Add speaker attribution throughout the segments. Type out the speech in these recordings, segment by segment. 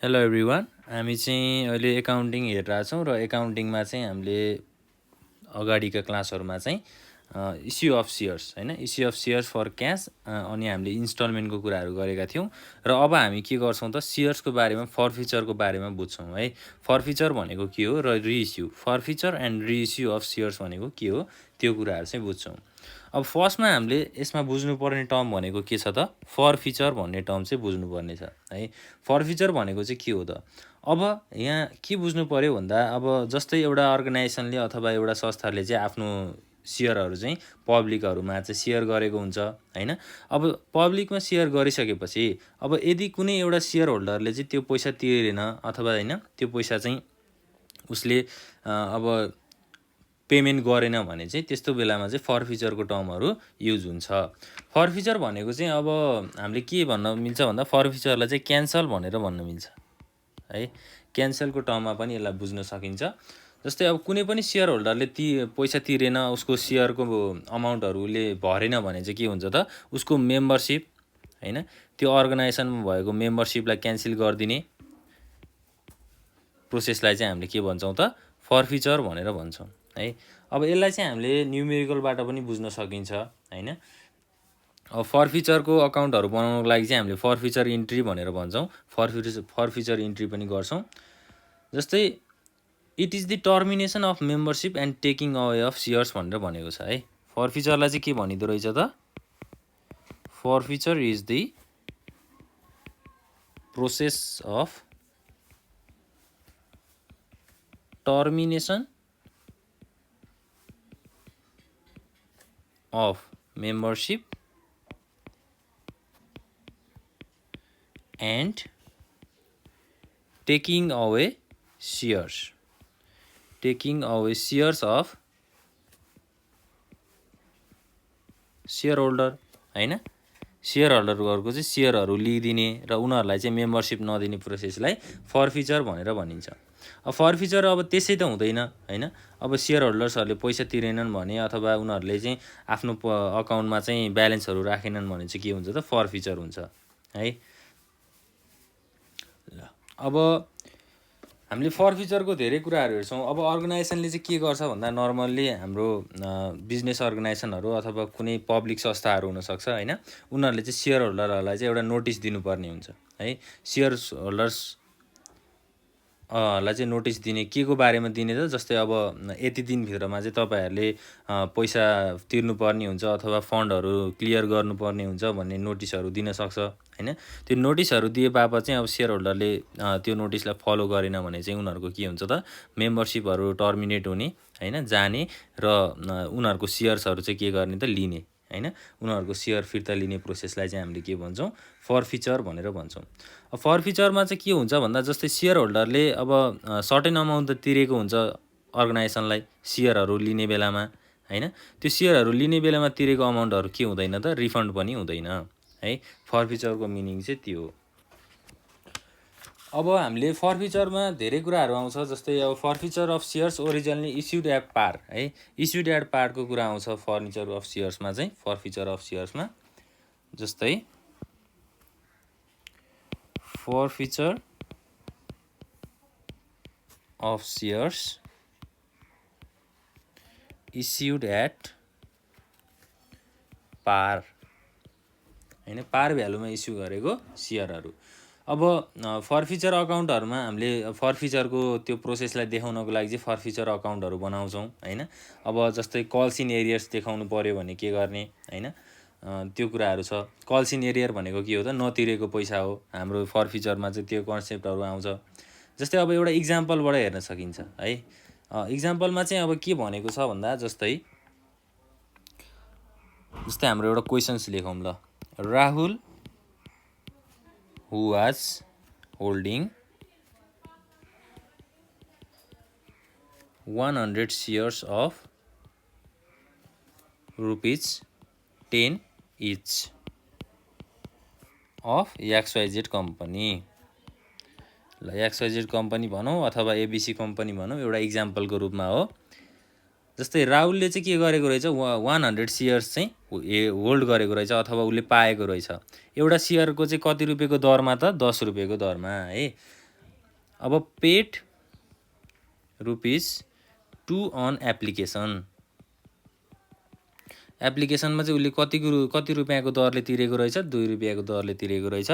Speaker 1: Hello everyone, हामी चाहिँ अहिले एकाउन्टिङ हेरिरहेको छौँ र एकाउन्टिङमा चाहिँ हामीले अगाडिका क्लासहरूमा चाहिँ इस्यु अफ सेयर्स होइन, issue of shares for cash अनि हामीले इन्स्टलमेन्टको कुराहरू गरेका थियौँ। र अब हामी के गर्छौँ त सेयर्सको बारेमा फरफिचरको बारेमा बुझ्छौँ है। फरफिचर भनेको के हो र reissue, forfeiture and reissue of shares भनेको के हो त्यो कुराहरू चाहिँ बुझ्छौँ। अब फर्स्टमा हामीले यसमा बुझ्नुपर्ने टर्म भनेको के छ त फरफिचर भन्ने टर्म चाहिँ बुझ्नुपर्ने छ है। फरफिचर भनेको चाहिँ के हो त अब यहाँ के बुझ्नु पऱ्यो भन्दा अब जस्तै एउटा अर्गनाइजेसनले अथवा एउटा संस्थाले चाहिँ आफ्नो सेयरहरू चाहिँ पब्लिकहरूमा चाहिँ सेयर गरेको हुन्छ होइन। अब पब्लिकमा सेयर गरिसकेपछि अब यदि कुनै एउटा सेयर होल्डरले चाहिँ त्यो पैसा तिरेन अथवा होइन त्यो पैसा चाहिँ उसले अब पेमेन्ट गरेन भने चाहिँ त्यस्तो बेलामा चाहिँ फरफिचरको टर्महरू युज हुन्छ। फरफिचर भनेको चाहिँ अब हामीले के भन्न मिल्छ भन्दा फरफिचरलाई चाहिँ क्यान्सल भनेर भन्न मिल्छ है। क्यान्सलको टर्ममा पनि यसलाई बुझ्न सकिन्छ। जस्तै अब कुनै पनि सेयर होल्डरले पैसा तिरेन, उसको सेयरको अमाउन्टहरूले भरेन भने चाहिँ के हुन्छ त उसको मेम्बरसिप होइन, त्यो अर्गनाइजेसनमा भएको मेम्बरसिपलाई क्यान्सल गरिदिने प्रोसेसलाई चाहिँ हामीले के भन्छौँ त फरफिचर भनेर भन्छौँ है। अब यसलाई चाहिँ हामीले न्युमेरिकलबाट पनि बुझ्न सकिन्छ होइन। अब फरफिचरको अकाउन्टहरू बनाउनको लागि चाहिँ हामीले फरफिचर इन्ट्री भनेर भन्छौँ, फरफिचर इन्ट्री पनि गर्छौँ। जस्तै it is the termination of membership and taking away of shares भनेर भनेको छ है। फरफिचरलाई चाहिँ के भनिँदो रहेछ त forfeiture is the process of termination of membership and taking away shares of shareholder हैन। सेयरहोल्डरहरूको चाहिँ सेयरहरू लिइदिने र उनीहरूलाई चाहिँ मेम्बरसिप नदिने प्रोसेसलाई फरफिचर भनेर भनिन्छ। अब फरफिचर अब त्यसै त हुँदैन हैन। अब सेयरहोल्डर्सहरूले पैसा तिरेनन् भने अथवा उनीहरूले चाहिँ आफ्नो अकाउन्टमा चाहिँ ब्यालेन्सहरू राखेनन् भने चाहिँ के हुन्छ त फरफिचर हुन्छ है। अब हामीले फरफिचरको धेरै कुराहरू हेर्छौँ। अब अर्गनाइजेसनले चाहिँ के गर्छ भन्दा नर्मल्ली हाम्रो बिजनेस अर्गनाइजेसनहरू अथवा कुनै पब्लिक संस्थाहरू हुनसक्छ होइन, उनीहरूले चाहिँ सेयर होल्डरहरूलाई चाहिँ एउटा नोटिस दिनुपर्ने हुन्छ है। सेयर होल्डर्स लाई चाहिँ नोटिस दिने के को बारेमा दिने त जस्तै अब यति दिनभित्रमा चाहिँ तपाईँहरूले पैसा तिर्नुपर्ने हुन्छ अथवा फन्डहरू क्लियर गर्नुपर्ने हुन्छ भन्ने नोटिसहरू दिन सक्छ होइन। त्यो नोटिसहरू दिए बापत चाहिँ अब सेयर होल्डरले त्यो नोटिसलाई फलो गरेन भने चाहिँ उनीहरूको के हुन्छ त मेम्बरसिपहरू टर्मिनेट हुने होइन, जाने र उनीहरूको सेयर्सहरू चाहिँ के गर्ने त लिने होइन। उनीहरूको सेयर फिर्ता लिने प्रोसेसलाई चाहिँ हामीले के भन्छौँ फरफिचर भनेर भन्छौँ। अब फरफिचरमा चाहिँ के हुन्छ भन्दा जस्तै सेयर होल्डरले अब सर्टेन अमाउन्ट त तिरेको हुन्छ अर्गनाइजेसनलाई सेयरहरू लिने बेलामा होइन। त्यो सेयरहरू लिने बेलामा तिरेको अमाउन्टहरू के हुँदैन त रिफन्ड पनि हुँदैन है। फरफिचरको मिनिङ चाहिँ त्यो हो। अब हामीले फरफिचरमा धेरै कुराहरू आउँछ। जस्तै अब forfeiture of shares originally issued at par है, इस्युड एट पारको कुरा आउँछ फर्निचर अफ सेयर्समा चाहिँ फरफिचर अफ सेयर्समा। जस्तै forfeiture of shares issued at par हैन, पार भ्यालुमा इस्यु गरेको सेयरहरू। अब फरफिचर अकाउन्टहरूमा हामीले फरफिचरको त्यो प्रोसेसलाई देखाउनको लागि चाहिँ फरफिचर अकाउन्टहरू बनाउँछौँ हैन। अब जस्तै कल्स इन एरियर्स देखाउनु पर्यो भने के गर्ने हैन, त्यो कुराहरू छ। कल्स इन एरियर भनेको के हो त नतिरेको पैसा हो। हाम्रो फरफिचरमा चाहिँ त्यो कन्सेप्टहरू आउँछ। जस्तै अब एउटा इक्जाम्पलबाट हेर्न सकिन्छ है। इक्जाम्पलमा चाहिँ अब के भनेको छ भन्दा जस्तै हाम्रो एउटा क्वेसन्स लेखौँ ल। Rahul who was holding 100 shares of ₹10 each of XYZ company। ल XYZ कम्पनी भनौँ अथवा ABC कम्पनी भनौँ, एउटा इक्जाम्पलको रूपमा हो। जस्तै राहुलले चाहिँ के गरेको रहेछ 100 सेयर्स चाहिँ होल्ड गरेको रहेछ अथवा उसले पाएको रहेछ। एउटा सेयरको चाहिँ कति रुपियाँको दरमा त 10 रुपियाँको दरमा है। अब पेड ₹2 अन एप्लिकेसन, एप्लिकेसनमा चाहिँ उसले कति रुपियाँको दरले तिरेको रहेछ, ₹2 दरले तिरेको रहेछ।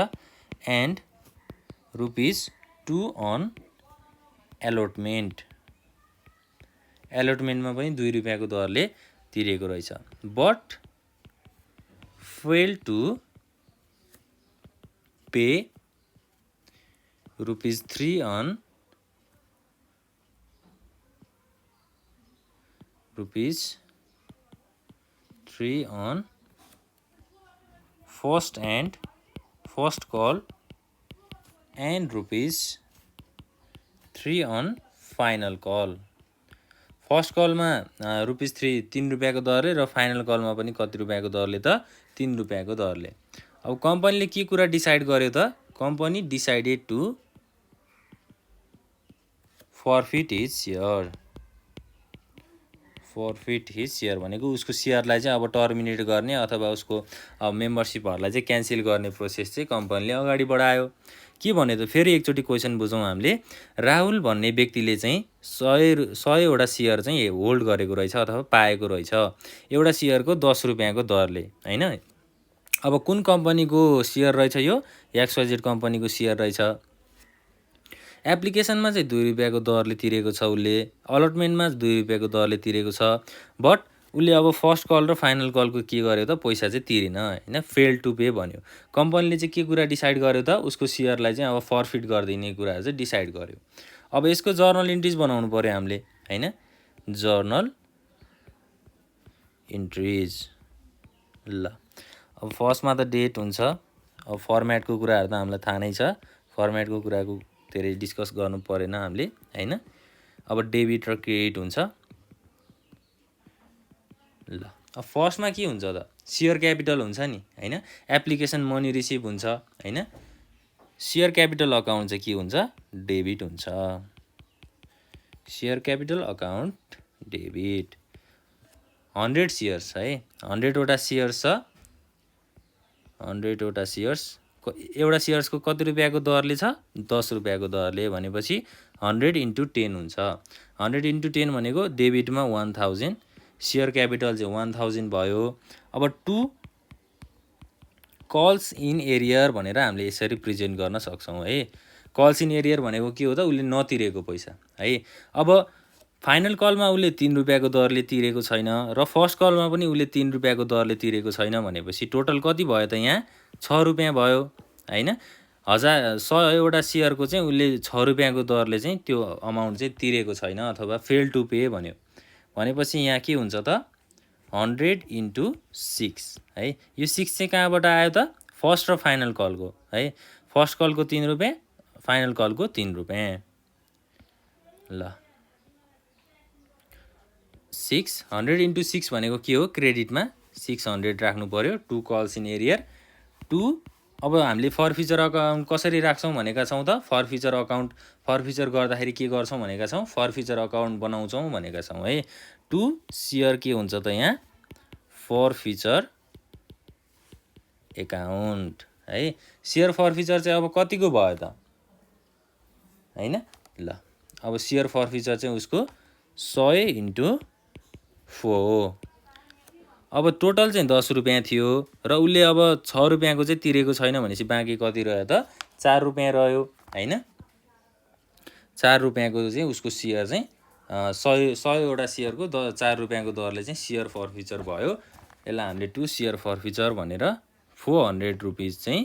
Speaker 1: एन्ड ₹2 अन एलोटमेन्ट, एलोटमेन्टमा पनि ₹2 दरले तिरेको रहेछ। But fail to pay ₹3 on first call and ₹3 on final call. First कलमा ₹3 दरले र फाइनल कलमा पनि कति रुपियाँको दरले त ₹3 दरले। अब कम्पनीले के कुरा डिसाइड गर्यो त, company decided to forfeit his share, forfeit his share भनेको उसको सेयरलाई चाहिँ अब टर्मिनेट गर्ने अथवा उसको मेम्बरसिपहरूलाई चाहिँ क्यान्सल गर्ने प्रोसेस चाहिँ कम्पनीले अगाडि बढायो। के भन्यो त, फेरि एकचोटि क्वेसन बुझौँ हामीले। राहुल भन्ने व्यक्तिले चाहिँ 100वटा सेयर चाहिँ होल्ड गरेको रहेछ अथवा पाएको रहेछ एउटा सेयरको ₹10 दरले, होइन। अब कुन कम्पनीको सेयर रहेछ यो, XYZ कम्पनीको सेयर रहेछ। एप्लिकेसनमा चाहिँ ₹2 दरले तिरेको छ उसले, अलटमेन्टमा ₹2 दरले तिरेको छ। बट उसले अब फर्स्ट कल र फाइनल कलको के गर्यो त, पैसा चाहिँ तिरेन, होइन, फेल टु पे भन्यो। कम्पनीले चाहिँ के कुरा डिसाइड गर्यो त, उसको सेयरलाई चाहिँ अब फर्फिट गरिदिने कुराहरू चाहिँ डिसाइड गर्यो। अब यसको जर्नल इन्ट्रिज बनाउनु पऱ्यो हामीले, होइन, जर्नल इन्ट्रिज। ल अब फर्स्टमा त डेट हुन्छ। अब फर्मेटको कुराहरू त हामीलाई थाहा नै छ, फर्मेटको कुराको धेरै डिस्कस गर्नु परेन हामीले, होइन। अब डेबिट र क्रेडिट हुन्छ। ल अब फर्स्टमा के हुन्छ त, सेयर क्यापिटल हुन्छ नि, होइन, एप्लिकेसन मनी रिसिभ हुन्छ, होइन। सेयर क्यापिटल अकाउन्ट चाहिँ के हुन्छ, डेबिट हुन्छ। Share capital account debit. 100 shares है, 100वटा सेयर्स छ, 100वटा सेयर्स, एउटा सेयर्सको कति रुपियाँको दरले छ, ₹10 दरले, भनेपछि 100 × 10 हुन्छ। 100 × 10 भनेको डेबिटमा 1000, सेयर क्यापिटल चाहिँ 1000 भयो। अब 2 कल्स इन एरियर भनेर हामीले यसरी प्रेजेन्ट गर्न सक्छौँ है। कल्स इन एरियर भनेको के हो त, उसले नतिरेको पैसा है। अब फाइनल कलमा उसले ₹3 दरले तिरेको छैन र फर्स्ट कलमा पनि उसले ₹3 दरले तिरेको छैन भनेपछि टोटल कति भयो त, यहाँ ₹6 भयो, होइन। 100वटा सेयरको चाहिँ उसले ₹6 दरले चाहिँ त्यो अमाउन्ट चाहिँ तिरेको छैन अथवा फेल टु पे भन्यो। भनेपछि यहाँ के हुन्छ त, 100 × 6 है। यो 6 चाहिँ कहाँबाट आयो त, फर्स्ट र फाइनल कलको है। फर्स्ट कलको ₹3, फाइनल कलको ₹3। ल 100 × 6 भनेको के हो, क्रेडिटमा 600 राख्नु पर्यो। 2 कल्स इन एरियर 2। अब हामीले फर्फिचर अकाउन्ट कसरी राख्छौँ भनेका छौँ त, फर्फिचर अकाउन्ट फर्फिचर गर्दाखेरि के गर्छौँ भनेका छौँ, फर्फिचर अकाउन्ट बनाउँछौँ भनेका छौँ है। 2 सेयर के हुन्छ त, यहाँ फर्फिचर एकाउन्ट है। सेयर फर्फिचर चाहिँ अब कतिको भयो त, होइन। ल अब सेयर फर्फिचर चाहिँ उसको 100 × 4। अब टोटल चाहिँ ₹10 थियो र उसले अब ₹6 चाहिँ तिरेको छैन भनेपछि बाँकी कति रह्यो त, ₹4 रह्यो, होइन। ₹4 चाहिँ उसको सेयर चाहिँ 100वटा सेयरको ₹4 दरले चाहिँ सेयर फर्फिचर भयो। यसलाई हामीले 2 सेयर फर्फिचर भनेर ₹400 चाहिँ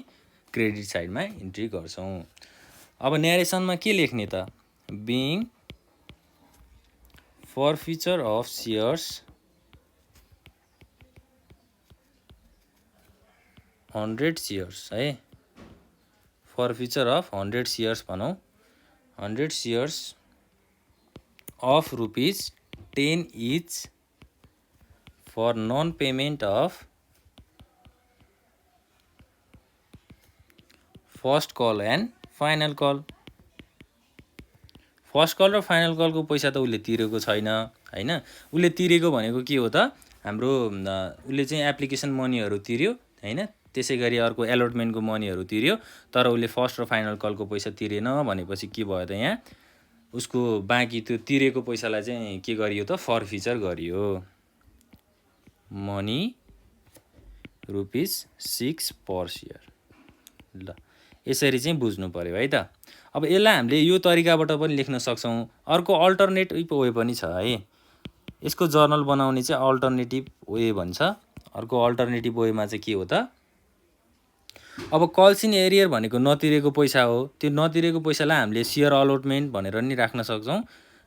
Speaker 1: क्रेडिट साइडमा इन्ट्री गर्छौँ। अब न्यारेसनमा के लेख्ने त, being forfeiture of shares 100 shares है। फर्फिचर अफ 100 सेयर्स भनौँ, 100 shares of ₹10 each for non payment of first call and final call. First call र फाइनल कलको पैसा त उसले तिरेको छैन, होइन। उसले तिरेको भनेको के हो त, हाम्रो उसले चाहिँ एप्लिकेसन मनीहरू तिर्यो, होइन, त्यसै गरी अर्को एलोटमेन्टको मनीहरू तिर्यो तर उसले फर्स्ट र फाइनल कलको पैसा तिरेन भनेपछि के भयो त यहाँ उसको बाँकी त्यो तिरेको पैसालाई चाहिँ के गरियो त फरफिचर गरियो मनी ₹6 पर सेयर। ल यसरी चाहिँ बुझ्नु पर्यो है त। अब यसलाई हामीले यो तरिकाबाट पनि लेख्न सक्छौँ। अर्को अल्टरनेटिभ वे पनि छ है, यसको जर्नल बनाउने चाहिँ अल्टरनेटिभ वे भन्छ। अर्को अल्टरनेटिभ वेमा चाहिँ के हो त, अब कल्स इन एरियर भनेको नतिरेको पैसा हो, त्यो नतिरेको पैसालाई हामीले सेयर अलटमेन्ट भनेर नि राख्न सक्छौँ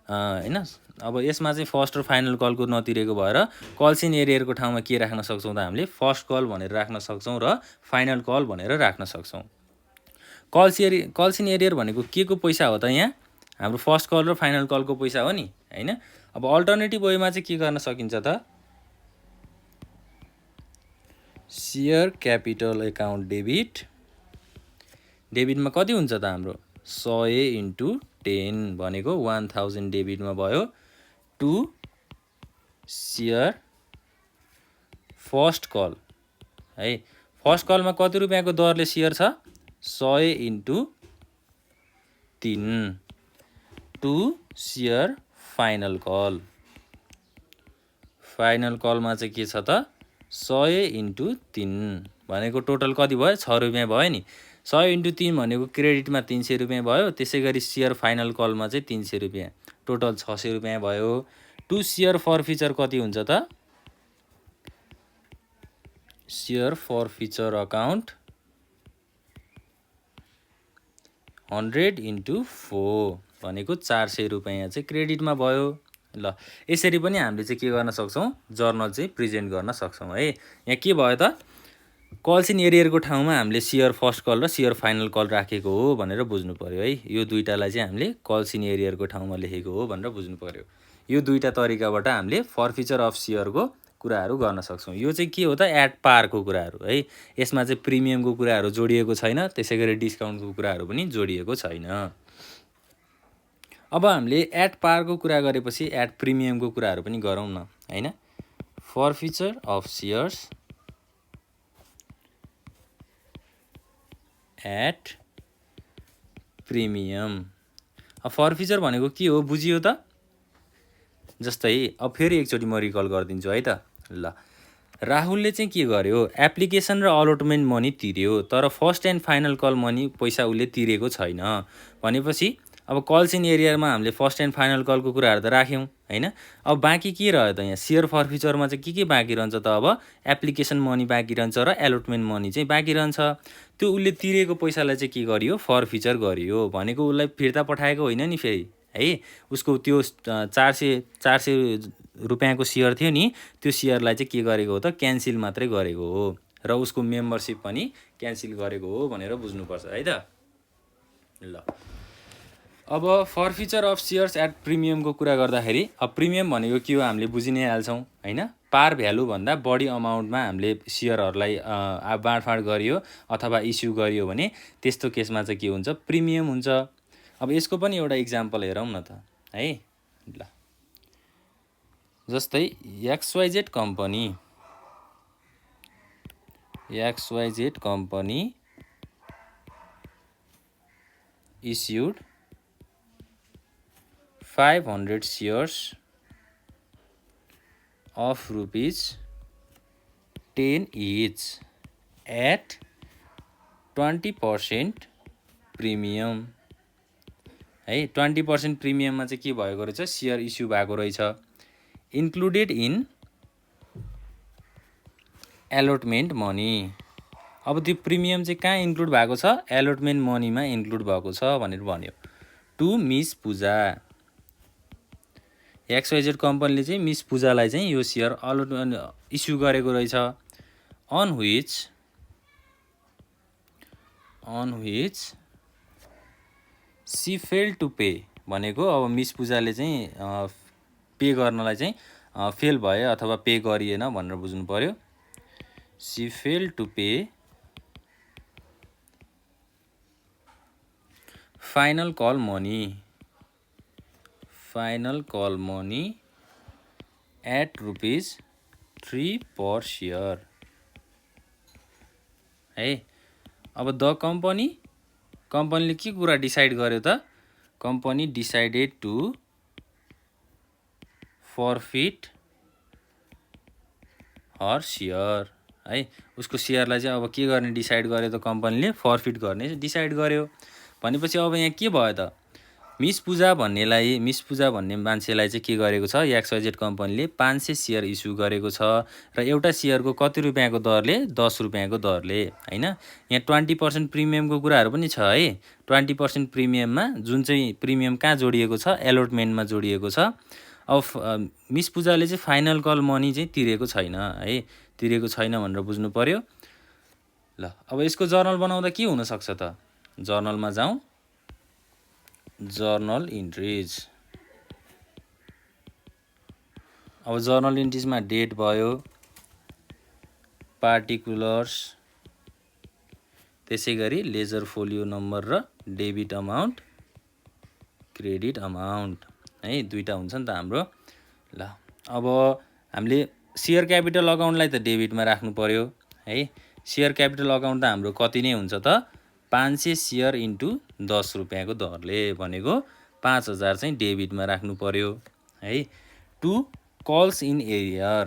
Speaker 1: हैन। अब यसमा चाहिँ फर्स्ट र फाइनल कलको नतिरेको भएर कल्स इन एरियरको ठाउँमा के राख्न सक्छौँ त हामीले फर्स्ट कल भनेर राख्न सक्छौँ र फाइनल कल भनेर राख्न सक्छौँ। कल्स इन एरियर भनेको के को पैसा हो त, यहाँ हाम्रो फर्स्ट कल र फाइनल कलको पैसा हो नि हैन। अब अल्टरनेटिभ वेमा चाहिँ के गर्न सकिन्छ त, सेयर क्यापिटल एकाउन्ट डेबिटमा कति हुन्छ त हाम्रो 100 × 10 भनेको 1000 डेबिटमा भयो टु सेयर फर्स्ट कल है। फर्स्ट कलमा कति रुपियाँको दरले सेयर छ 100 × 3 to share final call. Final कलमा चाहिँ के छ त 100 × 3 भनेको टोटल कति भयो 6 रुपियाँ भयो नि। 100 × 3 भनेको क्रेडिटमा 300 रुपियाँ भयो, त्यसै गरी सेयर फाइनल कलमा चाहिँ 300 रुपियाँ, टोटल 600 रुपियाँ भयो। टु सेयर फरफिचर कति हुन्छ त, सेयर फरफिचर अकाउन्ट 100 × 4 भनेको 400 रुपियाँ चाहिँ क्रेडिटमा भयो। ल यसरी पनि हामीले चाहिँ के गर्न सक्छौँ, जर्नल चाहिँ प्रेजेन्ट गर्न सक्छौँ है। यहाँ के भयो त, कल्स इन एरियरको ठाउँमा हामीले सेयर फर्स्ट कल र सेयर फाइनल कल राखेको हो भनेर बुझ्नु पर्यो है। यो दुईटालाई चाहिँ हामीले कल्स इन एरियरको ठाउँमा लेखेको हो भनेर बुझ्नु पर्यो। यो दुईटा तरिकाबाट हामीले फरफिचर अफ सेयरको कुराहरू गर्न सक्छौँ। यो चाहिँ के हो त, एट पारको कुराहरू है। यसमा चाहिँ प्रिमियमको कुराहरू जोडिएको छैन, त्यसै गरी डिस्काउन्टको कुराहरू पनि जोडिएको छैन। अब हामीले एट पारको कुरा गरेपछि एट प्रिमियमको कुराहरू पनि गरौँ न हैन। फरफिचर अफ सेयर्स एट प्रिमियम। अब फरफिचर भनेको के हो बुझियो त। जस्तै अब फेरि एकचोटि म रिकल गरिदिन्छु है त। ल राहुलले चाहिँ के गर्यो, एप्लिकेसन र अलटमेन्ट मनी तिर्यो तर first and final call money पैसा उसले तिरेको छैन भनेपछि अब कल्स इन एरियरमा हामीले फर्स्ट एन्ड फाइनल कलको कुराहरू त राख्यौँ हैन। अब बाँकी के रह्यो त, यहाँ सेयर फरफिचरमा चाहिँ के बाँकी रहन्छ त, अब एप्लिकेसन मनी बाँकी रहन्छ र एलोटमेन्ट मनी चाहिँ बाँकी रहन्छ। त्यो उसले तिरेको पैसालाई चाहिँ के गरियो, फरफिचर गरियो भनेको उसलाई फिर्ता पठाएको होइन नि फेरि है। उसको त्यो 400 रुपियाँको सेयर थियो नि, त्यो सेयरलाई चाहिँ के गरेको हो त, क्यान्सिल मात्रै गरेको हो र उसको मेम्बरसिप पनि क्यान्सिल गरेको हो भनेर बुझ्नुपर्छ है त। ल अब फरफिचर अफ सेयर्स एट प्रिमियमको कुरा गर्दाखेरि अब प्रिमियम भनेको के हो हामीले बुझि नै हाल्छौँ हैन। पार भ्यालुभन्दा बढी अमाउन्टमा हामीले सेयरहरूलाई बाँडफाँड गरियो अथवा इस्यु गरियो भने त्यस्तो केसमा चाहिँ के हुन्छ, प्रिमियम हुन्छ। अब यसको पनि एउटा इक्जाम्पल हेरौँ न त है। ल जस्तै XYZ company issued 500 shares of ₹10 each at 20% premium है। 20% प्रिमियममा चाहिँ के भएको रहेछ, सेयर इस्यु भएको रहेछ। Included in allotment money. अब त्यो प्रिमियम चाहिँ कहाँ इन्क्लुड भएको छ, एलोटमेन्ट मनीमा इन्क्लुड भएको छ भनेर भन्यो। टु मिस पूजा, XYZ कम्पनीले चाहिँ मिस पूजालाई चाहिँ यो सेयर इस्यु गरेको रहेछ। On which she fail to pay भनेको अब मिस पूजाले चाहिँ पे गर्नलाई चाहिँ फेल भयो अथवा पे गरिएन भनेर बुझ्नु पर्यो। She fail to pay final call money at ₹3 per share. है। अब द कम्पनीले के कुरा डिसाइड गर्यो त, company decided to forfeit her share है। उसको सेयरलाई चाहिँ अब के गर्ने डिसाइड गर्यो त कम्पनीले, फरफिट गर्ने डिसाइड गर्यो। भनेपछि अब यहाँ के भयो त, मिस पूजा भन्ने मान्छेलाई चाहिँ के गरेको छ, XYZ कम्पनीले 500 सेयर इस्यु गरेको छ र एउटा सेयरको कति रुपियाँको दरले, 10 रुपियाँको दरले हैन। यहाँ 20% प्रिमियमको कुराहरू पनि छ है। 20% प्रिमियममा जुन चाहिँ प्रिमियम कहाँ जोडिएको छ, एलोटमेन्टमा जोडिएको छ। अब मिस पूजाले चाहिँ फाइनल कल मनी चाहिँ तिरेको छैन है, तिरेको छैन भनेर बुझ्नु पर्यो। ल अब यसको जर्नल बनाउँदा के हुनसक्छ त, जर्नलमा जाउँ, जर्नल इन्ट्रिज। अब जर्नल इन्ट्रिजमा डेट भयो, पार्टिकुलर्स, त्यसै गरी लेजर फोलियो नम्बर र डेबिट अमाउन्ट, क्रेडिट अमाउन्ट है, दुईटा हुन्छ नि त हाम्रो। ल अब हामीले सेयर क्यापिटल अकाउन्टलाई त डेबिटमा राख्नु पर्यो है। सेयर क्यापिटल अकाउन्ट त हाम्रो कति नै हुन्छ त, 500 सेयर इन्टु 10 रुपियाँको दरले भनेको 5000 चाहिँ डेबिटमा राख्नु पर्यो है। To calls in arrear,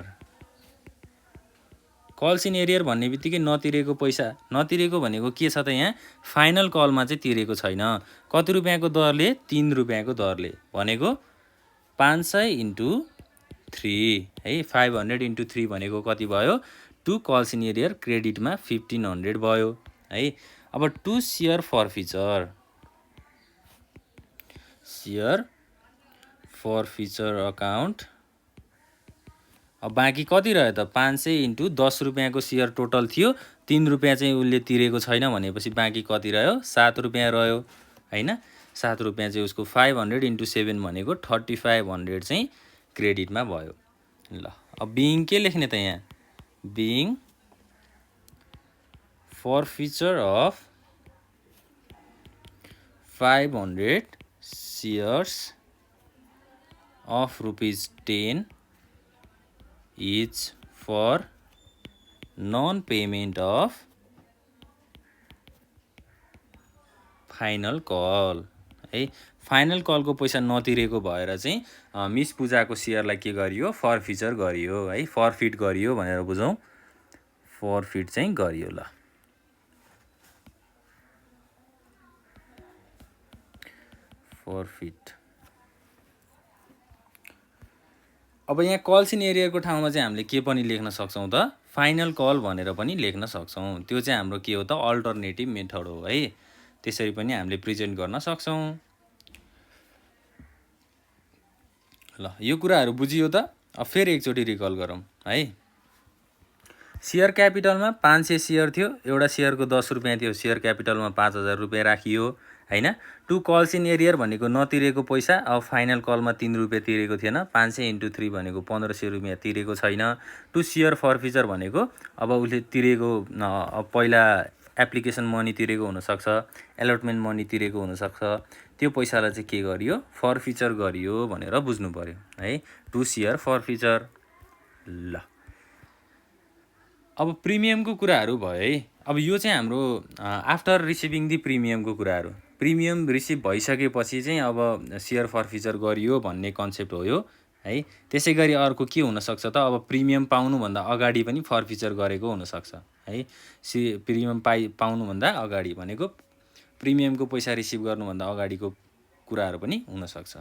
Speaker 1: calls in arrear भन्ने बित्तिकै नतिरेको पैसा, नतिरेको भनेको के छ त, यहाँ फाइनल कलमा चाहिँ तिरेको छैन। कति रुपियाँको दरले, 3 रुपियाँको दरले भनेको 500 इन्टु 3 है। 500 इन्टु 3 भनेको कति भयो, 2 कल्स इन एरियर क्रेडिटमा 1500 भयो है। अब 2 सेयर फरफिचर, सेयर फरफिचर अकाउन्ट। अब बाँकी कति रह्यो त, 500 इन्टु 10 रुपियाँको सेयर टोटल थियो, 3 रुपियाँ चाहिँ उसले तिरेको छैन भनेपछि बाँकी कति रह्यो, 7 रुपियाँ रह्यो हैन। 7 रुपियाँ चाहिँ उसको 500 इन्टु 7 भनेको 3500 चाहिँ क्रेडिटमा भयो। ल अब बिइङ के लेख्ने त, यहाँ being forfeiture of 500 shares of ₹10 each for non payment of final call है। फाइनल कलको पैसा नतिरेको भएर चाहिँ मिस पूजाको सेयरलाई के गरियो, फरफिचर गरियो है, फरफिट गरियो भनेर बुझौँ, फरफिट चाहिँ गरियो। ल फरफिट। अब यहाँ कल्स इन एरियरको ठाउँमा चाहिँ हामीले के पनि लेख्न सक्छौँ त, फाइनल कल भनेर पनि लेख्न सक्छौँ। त्यो चाहिँ हाम्रो के हो त, अल्टरनेटिभ मेथड हो है। त्यसरी पनि हामीले प्रेजेन्ट गर्न सक्छौँ। ल यो कुराहरू बुझियो त। अब फेरि एकचोटि रिकल गरौँ है। सेयर क्यापिटलमा 500 सेयर थियो, एउटा सेयरको 10 रुपियाँ थियो, सेयर क्यापिटलमा 5000 रुपियाँ राखियो हैन। 2 कल्स इन एरियर भनेको नतिरेको पैसा, अब फाइनल कलमा 3 रुपियाँ तिरेको थिएन, 500 इन्टु 3 भनेको 1500 रुपियाँ तिरेको छैन। 2 सेयर फरफिचर भनेको अब उसले तिरेको पहिला एप्लिकेसन मनी तिरेको हुनसक्छ, एलोटमेन्ट मनी तिरेको हुनसक्छ, त्यो पैसालाई चाहिँ के गरियो, फरफिचर गरियो भनेर बुझ्नु पर्यो है। 2 सेयर फरफिचर। ल अब प्रिमियमको कुराहरू भयो है। अब यो चाहिँ हाम्रो आफ्टर रिसिभिङ दि प्रिमियमको कुराहरू, प्रिमियम रिसिभ भइसकेपछि चाहिँ अब सेयर फरफिचर गरियो भन्ने कन्सेप्ट हो यो है। त्यसै गरी अर्को के हुनसक्छ त, अब प्रिमियम पाउनुभन्दा अगाडि पनि फरफिचर गरेको हुनसक्छ है। प्रिमियम पाउनुभन्दा अगाडि भनेको प्रिमियमको पैसा रिसिभ गर्नुभन्दा अगाडिको कुराहरू पनि हुनसक्छ।